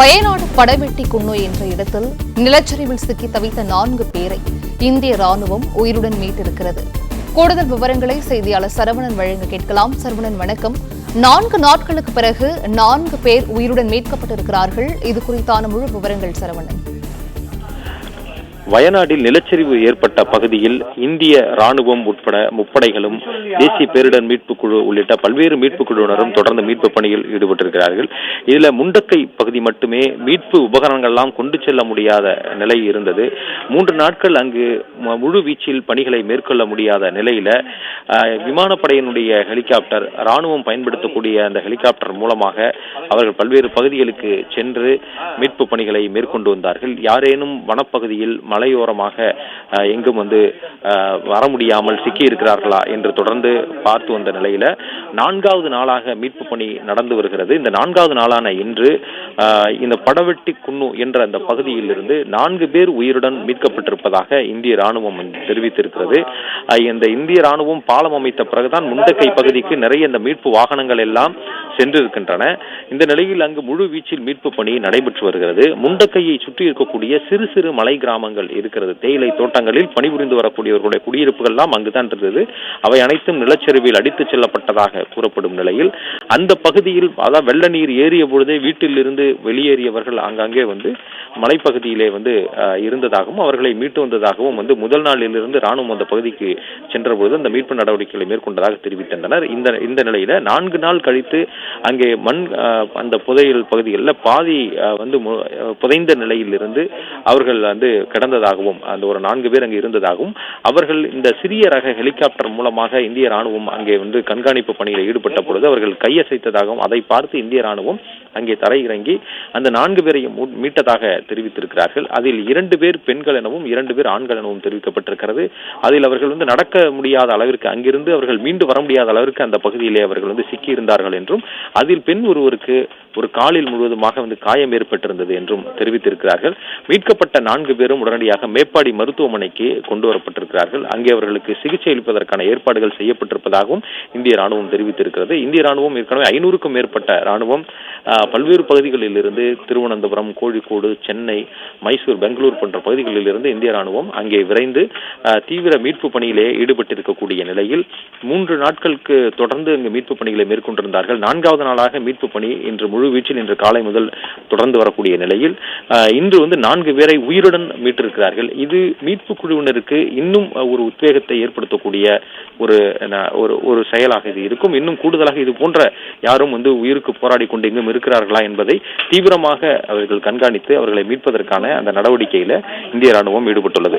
வயநாடு படவெட்டி குன்னு என்ற இடத்தில் நிலச்சரிவில் சிக்கி தவித்த 4 பேரை இந்திய ராணுவம் உயிருடன் மீட்டிருக்கிறது. கூடுதல் விவரங்களை செய்தியாளர் சரவணன் வழங்க கேட்கலாம். சரவணன், வணக்கம். 4 நாட்களுக்கு பிறகு 4 பேர் உயிருடன் மீட்கப்பட்டிருக்கிறார்கள். இது குறித்தான முழு விவரங்கள் சரவணன். வயநாட்டில் நிலச்சரிவு ஏற்பட்ட பகுதியில் இந்திய ராணுவம் உட்பட முப்படைகளும் தேசிய பேரிடர் மீட்பு குழு உள்ளிட்ட பல்வேறு மீட்பு குழுவினரும் தொடர்ந்து மீட்பு பணியில் ஈடுபட்டிருக்கிறார்கள். இதுல முண்டக்கை பகுதி மட்டுமே மீட்பு உபகரணங்கள் எல்லாம் கொண்டு செல்ல முடியாத நிலை இருந்தது. 3 நாட்கள் அங்கு முழு வீச்சில் பணிகளை மேற்கொள்ள முடியாத நிலையில விமானப்படையினுடைய ஹெலிகாப்டர், ராணுவம் பயன்படுத்தக்கூடிய அந்த ஹெலிகாப்டர் மூலமாக அவர்கள் பல்வேறு பகுதிகளுக்கு சென்று மீட்பு பணிகளை மேற்கொண்டு வந்தார்கள். யாரேனும் வனப்பகுதியில் மலையோரமாக எங்கும் வர முடியாமல் சிக்கி இருக்கிறார்களா என்று தொடர்ந்து பார்த்து வந்த நிலையில 4வது நாளாக மீட்பு பணி நடந்து வருகிறது. இந்த 4வது நாளான இன்று இந்த படவெட்டி குன்னு என்ற அந்த பகுதியில் இருந்து 4 பேர் உயிருடன் மீட்கப்பட்டிருப்பதாக இந்திய ராணுவம் தெரிவித்திருக்கிறது. இந்த இந்திய ராணுவம் பாலம் அமைத்த பிறகுதான் முண்டக்கை பகுதிக்கு நிறைய இந்த மீட்பு வாகனங்கள் எல்லாம் சென்றிருக்கின்றன. இந்த நிலையில் அங்கு முழு வீச்சில் மீட்பு பணி நடைபெற்று வருகிறது. முண்டக்கையை சுற்றி இருக்கக்கூடிய சிறு சிறு மலை கிராமங்கள் இருக்கிறது. தேயிலை தோட்டங்களில் பணிபுரிந்து வரக்கூடியவர்களுடைய குடியிருப்புகள் எல்லாம் அங்குதான் இருந்தது. அவை அனைத்தும் நிலச்சரிவில் அடித்துச் செல்லப்பட்டதாக கூறப்படும் நிலையில் அந்த பகுதியில் வெள்ள நீர் ஏறிய பொழுதே வீட்டில் இருந்து வெளியேறியவர்கள் ஆங்காங்கே மலைப்பகுதியிலே இருந்ததாகவும் அவர்களை மீட்டு வந்ததாகவும் முதல் நாளிலிருந்து ராணுவம் அந்த பகுதிக்கு சென்ற பொழுது அந்த மீட்பு நடவடிக்கைகளை மேற்கொண்டதாக தெரிவித்தனர். இந்த நிலையில 4 நாள் கழித்து அங்கே அந்த புதையல் பகுதிகளில் பாதி புதைந்த நிலையில் இருந்து அவர்கள் கிடந்ததாகவும் அந்த ஒரு 4 பேர் அங்கே இருந்ததாகவும் அவர்கள் இந்த சிறிய ரக ஹெலிகாப்டர் மூலமாக இந்திய ராணுவம் அங்கே கண்காணிப்பு பணியில் ஈடுபட்ட பொழுது அவர்கள் கையசைத்ததாகவும் அதை பார்த்து இந்திய ராணுவம் அங்கே தரையிறங்கி அந்த 4 பேரையும் மீட்டதாக தெரிவித்திருக்கிறார்கள். அதில் 2 பேர் பெண்கள் எனவும் 2 பேர் ஆண்கள் எனவும் தெரிவிக்கப்பட்டிருக்கிறது. அதில் அவர்கள் நடக்க முடியாத அளவிற்கு, அங்கிருந்து அவர்கள் மீண்டு வர முடியாத அளவிற்கு அந்த பகுதியிலே அவர்கள் சிக்கி இருந்தார்கள் என்றும், அதில் பெண் ஒருவருக்கு ஒரு காலில் முழுவதுமாக காயம் ஏற்பட்டிருந்தது என்றும் தெரிவித்திருக்கிறார்கள். மீட்கப்பட்ட 4 பேரும் உடனடியாக மேப்பாடி மருத்துவமனைக்கு கொண்டு வரப்பட்டிருக்கிறார்கள். அங்கே அவர்களுக்கு சிகிச்சை அளிப்பதற்கான ஏற்பாடுகள் செய்யப்பட்டிருப்பதாகவும் இந்திய ராணுவம் தெரிவித்திருக்கிறது. இந்திய ராணுவம் ஏற்கனவே 500க்கும் மேற்பட்ட ராணுவம் பல்வேறு பகுதிகளில் இருந்து திருவனந்தபுரம், கோழிக்கோடு, சென்னை, மைசூர், பெங்களூர் போன்ற பகுதிகளில் இருந்து இந்திய ராணுவம் அங்கே விரைந்து தீவிர மீட்பு பணியிலே ஈடுபட்டிருக்கக்கூடிய நிலையில் 3 நாட்களுக்கு தொடர்ந்து அங்கு மீட்பு பணிகளை மேற்கொண்டிருந்தார்கள். 4வது நாளாக மீட்பு பணி இன்று முழு வீச்சில் இன்று காலை முதல் தொடர்ந்து வரக்கூடிய நிலையில் இன்று 4 பேரை உயிருடன் மீட்டிருக்கிறார்கள். இது மீட்பு குழுவினருக்கு இன்னும் ஒரு உத்வேகத்தை ஏற்படுத்தக்கூடிய ஒரு செயலாக இது இருக்கும். இன்னும் கூடுதலாக இது போன்ற யாரும் உயிருக்கு போராடி கொண்டு எங்கும் இருக்கிறார்களா என்பதை தீவிரமாக அவர்கள் கண்காணித்து அவர்களை மீட்பதற்கான அந்த நடவடிக்கையில இந்திய ராணுவம் ஈடுபட்டுள்ளது.